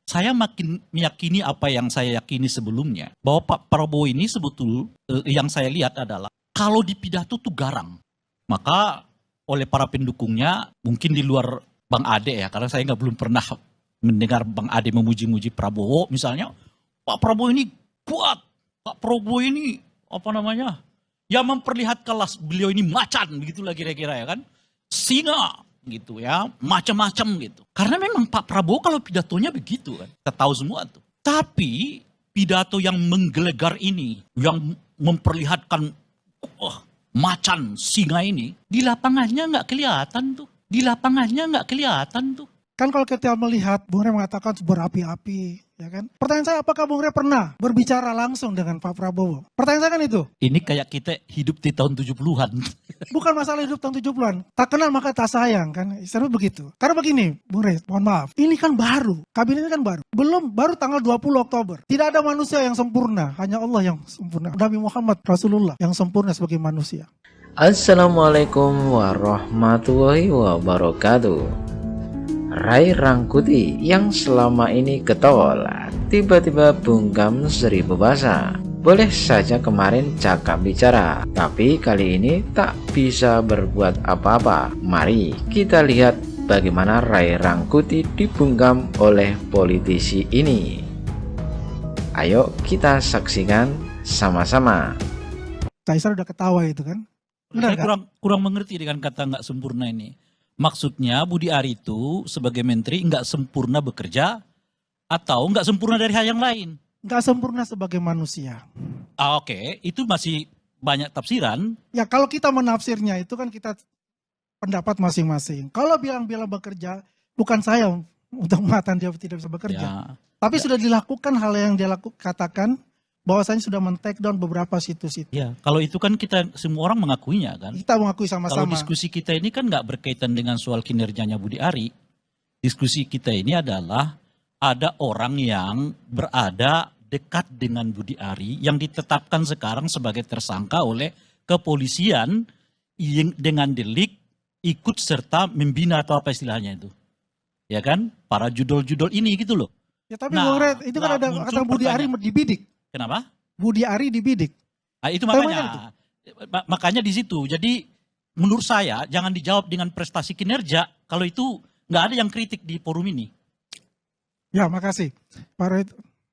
saya makin meyakini apa yang saya yakini sebelumnya, bahwa Pak Prabowo ini yang saya lihat adalah kalau di pidato tuh garang. Maka oleh para pendukungnya, mungkin di luar Bang Ade ya, karena saya belum pernah mendengar Bang Ade memuji-muji Prabowo misalnya, Pak Prabowo ini kuat, Pak Prabowo ini apa namanya, ya memperlihatkanlah beliau ini macan, begitulah kira-kira ya kan, singa gitu ya, macam-macam gitu. Karena memang Pak Prabowo kalau pidatonya begitu kan, kita tahu semua tuh. Tapi pidato yang menggelegar ini, yang memperlihatkan macan singa ini, di lapangannya nggak kelihatan tuh. Di lapangannya nggak kelihatan tuh. Kan kalau kita melihat Bung Rey mengatakan berapi-api, ya kan? Pertanyaan saya, apakah Bung Rey pernah berbicara langsung dengan Pak Prabowo? Pertanyaan saya kan itu. Ini kayak kita hidup di tahun 70-an. Bukan masalah hidup tahun 70-an. Tak kenal maka tak sayang kan. Istilahnya begitu. Karena begini, Bung Rey, mohon maaf. Ini kan baru. Kabinet ini kan baru. Baru tanggal 20 Oktober. Tidak ada manusia yang sempurna. Hanya Allah yang sempurna. Nabi Muhammad Rasulullah yang sempurna sebagai manusia. Assalamualaikum warahmatullahi wabarakatuh. Rai Rangkuti yang selama ini getol tiba-tiba bungkam 1000 bahasa. Boleh saja kemarin cakap bicara, tapi kali ini tak bisa berbuat apa-apa. Mari kita lihat bagaimana Rai Rangkuti dibungkam oleh politisi ini. Ayo kita saksikan sama-sama. Kaisar udah ketawa itu kan. Benar, Saya kurang mengerti dengan kata nggak sempurna ini. Maksudnya Budi Ari itu sebagai menteri nggak sempurna bekerja atau nggak sempurna dari hal yang lain? nggak sempurna sebagai manusia. Oke, itu masih banyak tafsiran. Ya kalau kita menafsirnya itu kan kita pendapat masing-masing. Kalau bilang-bilang bekerja, bukan saya untuk mengatakan dia tidak bisa bekerja. Ya. Tapi sudah dilakukan hal yang dia katakan, bahwasanya sudah men-take down beberapa situs itu. Ya, kalau itu kan kita semua orang mengakuinya kan. Kita mengakui Kalau sama-sama. diskusi kita ini kan nggak berkaitan dengan soal kinerjanya Budi Ari. Diskusi kita ini adalah ada orang yang berada dekat dengan Budi Ari yang ditetapkan sekarang sebagai tersangka oleh kepolisian yang dengan delik ikut serta membina atau apa istilahnya itu. Ya kan? Para judul-judul ini gitu loh. Ya tapi Bung Rey, itu kan ada kata Budi Ari dibidik. Kenapa? Budi Ari dibidik. Nah, itu makanya di situ. Jadi menurut saya jangan dijawab dengan prestasi kinerja kalau itu nggak ada yang kritik di forum ini. Ya makasih Pak Roy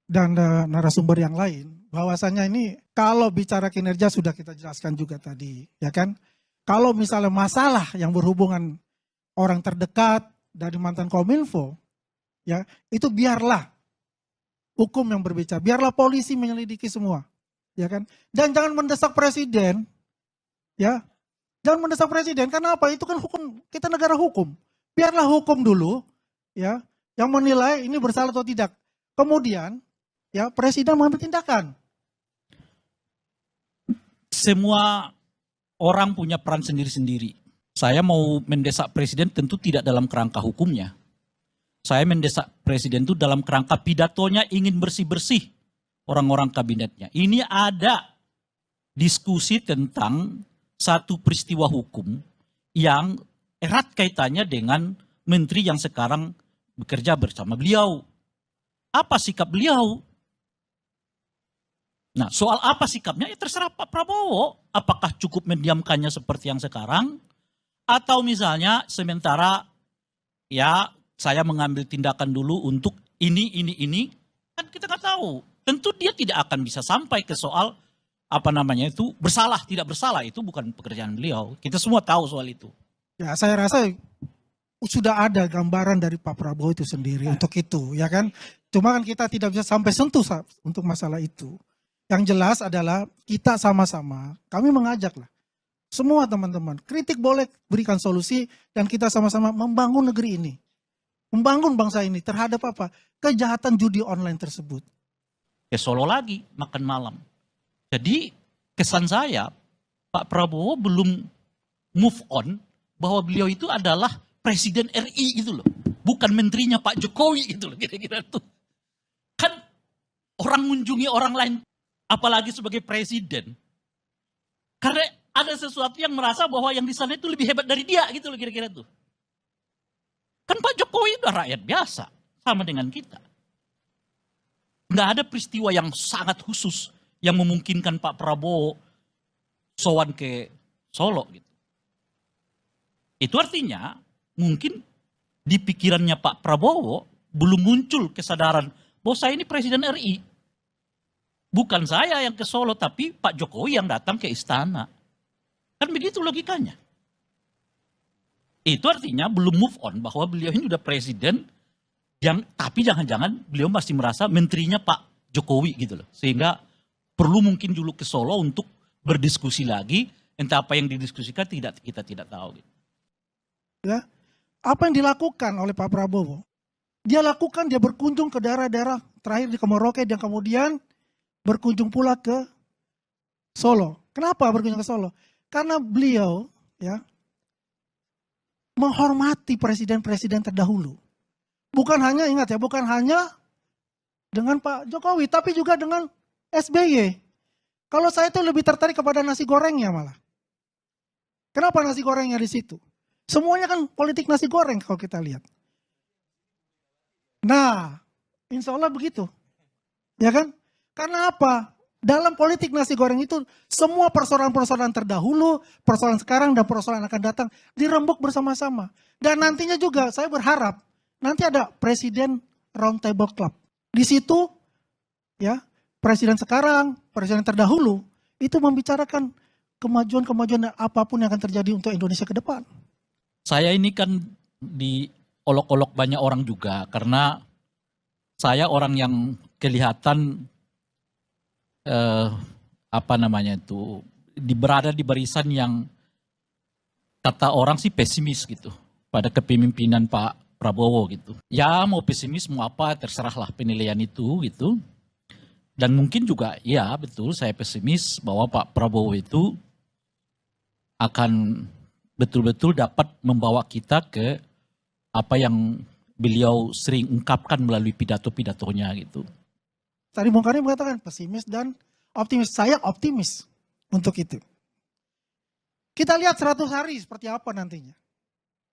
dan narasumber yang lain. Bahwasanya ini kalau bicara kinerja sudah kita jelaskan juga tadi, ya kan? Kalau misalnya masalah yang berhubungan orang terdekat dari mantan Kominfo, ya itu biarlah hukum yang berbicara, biarlah polisi menyelidiki semua, ya kan? Dan jangan mendesak presiden, ya, jangan mendesak presiden karena apa? Itu kan hukum, kita negara hukum. Biarlah hukum dulu, ya, yang menilai ini bersalah atau tidak. Kemudian, ya, presiden mengambil tindakan. Semua orang punya peran sendiri-sendiri. Saya mau mendesak presiden tentu tidak dalam kerangka hukumnya. Saya mendesak presiden itu dalam kerangka pidatonya ingin bersih-bersih orang-orang kabinetnya. Ini ada diskusi tentang satu peristiwa hukum yang erat kaitannya dengan menteri yang sekarang bekerja bersama beliau. Apa sikap beliau? Nah, soal apa sikapnya ya terserah Pak Prabowo. Apakah cukup mendiamkannya seperti yang sekarang? Atau misalnya sementara ya saya mengambil tindakan dulu untuk ini, kan kita nggak tahu. Tentu dia tidak akan bisa sampai ke soal apa namanya itu bersalah, tidak bersalah. Itu bukan pekerjaan beliau. Kita semua tahu soal itu. Ya saya rasa sudah ada gambaran dari Pak Prabowo itu sendiri untuk itu, ya kan. Cuma kan kita tidak bisa sampai sentuh untuk masalah itu. Yang jelas adalah kita sama-sama, kami mengajaklah semua teman-teman, kritik boleh berikan solusi dan kita sama-sama membangun negeri ini. Membangun bangsa ini terhadap apa? Kejahatan judi online tersebut. Ke Solo lagi, makan malam. Jadi kesan saya, Pak Prabowo belum move on bahwa beliau itu adalah Presiden RI gitu loh. Bukan menterinya Pak Jokowi gitu loh kira-kira tuh. Kan orang mengunjungi orang lain apalagi sebagai presiden. Karena ada sesuatu yang merasa bahwa yang di sana itu lebih hebat dari dia gitu loh kira-kira tuh. Kan Pak Jokowi udah rakyat biasa, sama dengan kita. nggak ada peristiwa yang sangat khusus yang memungkinkan Pak Prabowo sowan ke Solo gitu. Itu artinya mungkin di pikirannya Pak Prabowo belum muncul kesadaran bahwa saya ini Presiden RI. Bukan saya yang ke Solo, tapi Pak Jokowi yang datang ke istana. Kan begitu logikanya. Itu artinya belum move on bahwa beliau ini udah presiden, tapi jangan-jangan beliau masih merasa menterinya Pak Jokowi gitu loh. Sehingga perlu mungkin dulu ke Solo untuk berdiskusi lagi, entah apa yang didiskusikan kita tidak tahu. Gitu. Ya, apa yang dilakukan oleh Pak Prabowo? Dia berkunjung ke daerah-daerah terakhir di Merauke dan kemudian berkunjung pula ke Solo. Kenapa berkunjung ke Solo? Karena beliau ya menghormati presiden-presiden terdahulu. Bukan hanya dengan Pak Jokowi, tapi juga dengan SBY. Kalau saya itu lebih tertarik kepada nasi gorengnya malah. Kenapa nasi gorengnya di situ? Semuanya kan politik nasi goreng kalau kita lihat. Nah, insya Allah begitu. Ya kan? Karena apa? Dalam politik nasi goreng itu semua persoalan-persoalan terdahulu, persoalan sekarang dan persoalan akan datang dirembuk bersama-sama. Dan nantinya juga saya berharap nanti ada Presiden Round Table Club. Di situ ya, presiden sekarang, presiden terdahulu itu membicarakan kemajuan-kemajuan apapun yang akan terjadi untuk Indonesia ke depan. Saya ini kan diolok-olok banyak orang juga karena saya orang yang kelihatan berada di barisan yang kata orang sih pesimis gitu pada kepemimpinan Pak Prabowo gitu. Ya mau pesimis mau apa terserahlah penilaian itu gitu. Dan mungkin juga ya betul saya pesimis bahwa Pak Prabowo itu akan betul-betul dapat membawa kita ke apa yang beliau sering ungkapkan melalui pidato-pidatonya gitu. Tadi Bung Karim mengatakan pesimis dan optimis. Saya optimis untuk itu. Kita lihat 100 hari seperti apa nantinya.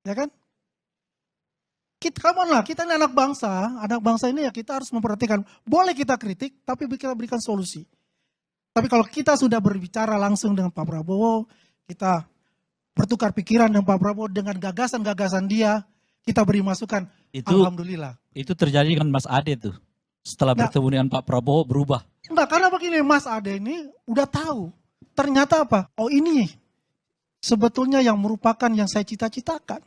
Ya kan? Kita ini anak bangsa ini ya kita harus memperhatikan. Boleh kita kritik, tapi kita berikan solusi. Tapi kalau kita sudah berbicara langsung dengan Pak Prabowo, kita bertukar pikiran dengan Pak Prabowo dengan gagasan-gagasan dia, kita beri masukan. Alhamdulillah. Itu terjadi dengan Mas Ade tuh. Setelah bertemu dengan Pak Prabowo berubah. Enggak, karena begini Mas Ade ini udah tahu. Ternyata apa? Oh ini sebetulnya yang merupakan yang saya cita-citakan.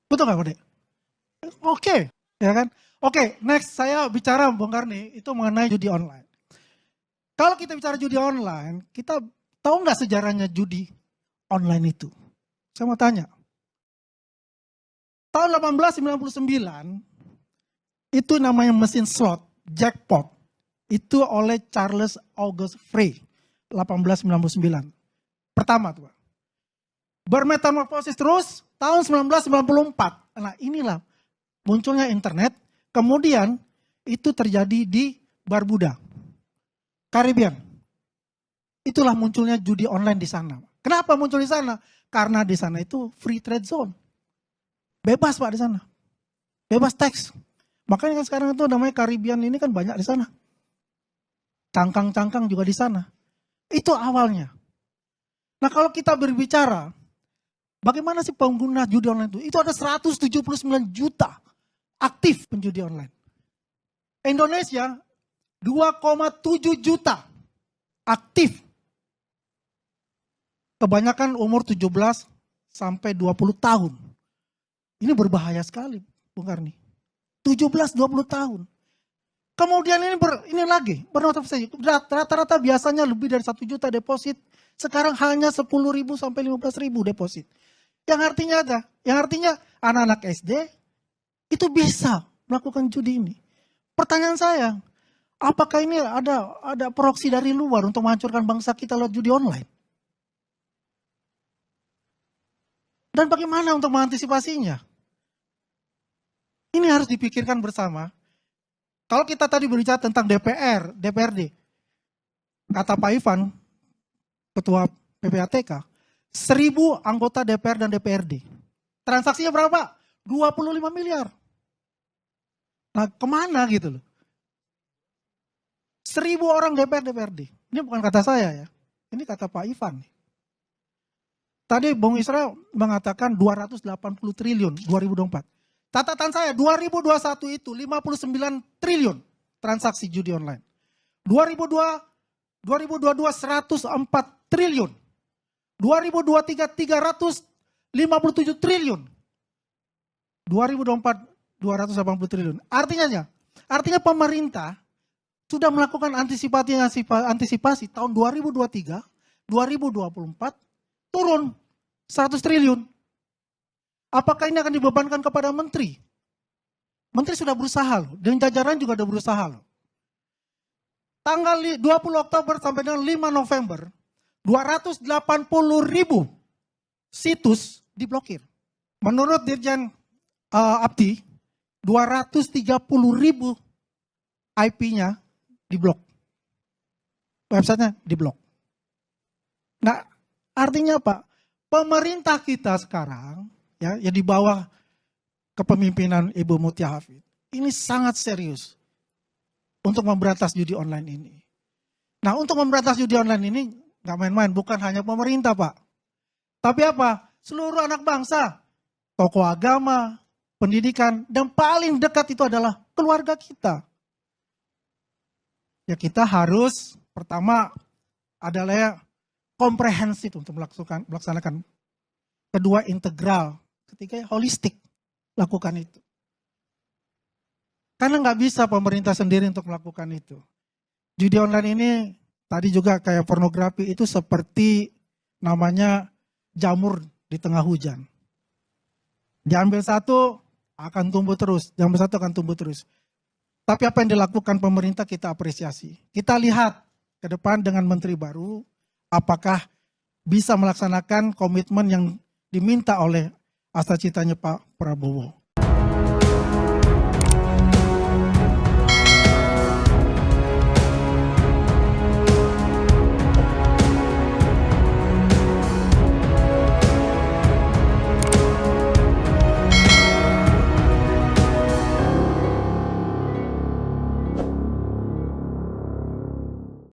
Betul gak Pak De? Oke, ya kan? Oke, next saya bicara Bung Karni itu mengenai judi online. Kalau kita bicara judi online, kita tahu nggak sejarahnya judi online itu? Saya mau tanya. Tahun 1899 itu namanya mesin slot jackpot. Itu oleh Charles August Frey 1899. Pertama tuh. Bermetamorfosis terus tahun 1994. Nah, inilah munculnya internet, kemudian itu terjadi di Barbuda, Karibian. Itulah munculnya judi online di sana. Kenapa muncul di sana? Karena di sana itu free trade zone. Bebas Pak di sana. Bebas teks. Makanya kan sekarang itu namanya Karibian ini kan banyak di sana. Cangkang-cangkang juga di sana. Itu awalnya. Nah kalau kita berbicara, bagaimana sih pengguna judi online itu? Itu ada 179 juta aktif penjudi online. Indonesia 2,7 juta aktif. Kebanyakan umur 17 sampai 20 tahun. Ini berbahaya sekali, Bung Karni. 17-20 tahun. Kemudian ini lagi, rata-rata biasanya lebih dari 1 juta deposit. Sekarang hanya 10.000 sampai 15.000 deposit. Yang artinya ada, anak-anak SD itu bisa melakukan judi ini. Pertanyaan saya, apakah ini ada proksi dari luar untuk menghancurkan bangsa kita lewat judi online? Dan bagaimana untuk mengantisipasinya? Ini harus dipikirkan bersama. Kalau kita tadi berbicara tentang DPRD, kata Pak Ivan, Ketua PPATK, 1.000 anggota DPR dan DPRD. Transaksinya berapa? 25 miliar. Nah kemana gitu loh. 1000 orang DPRD. Ini bukan kata saya ya. Ini kata Pak Ivan. Tadi Bung Isra mengatakan 280 triliun 2024. Catatan saya 2021 itu 59 triliun transaksi judi online. 2022 104 triliun. 2023 357 triliun. 2024 280 triliun. Artinya pemerintah sudah melakukan antisipasi tahun 2023, 2024 turun 100 triliun. Apakah ini akan dibebankan kepada menteri? Menteri sudah berusaha loh, dan jajaran juga sudah berusaha loh. Tanggal 20 Oktober sampai dengan 5 November, 280.000 situs diblokir. Menurut Dirjen Abdi, 230.000 IP-nya diblok. Websitenya diblok. Nah, artinya apa? Pemerintah kita sekarang, ya di bawah kepemimpinan Ibu Mutia Hafid, ini sangat serius untuk memberantas judi online ini. Nah, untuk memberantas judi online ini nggak main-main, bukan hanya pemerintah, Pak. Tapi apa? Seluruh anak bangsa, tokoh agama, pendidikan, dan paling dekat itu adalah keluarga kita. Ya kita harus pertama adalah ya, komprehensif untuk melaksanakan. Kedua integral, ketiga holistik lakukan itu. Karena nggak bisa pemerintah sendiri untuk melakukan itu. Judi online ini tadi juga kayak pornografi itu seperti namanya jamur di tengah hujan. Diambil satu akan tumbuh terus, diambil satu akan tumbuh terus. Tapi apa yang dilakukan pemerintah kita apresiasi. Kita lihat ke depan dengan menteri baru, apakah bisa melaksanakan komitmen yang diminta oleh asal citanya Pak Prabowo.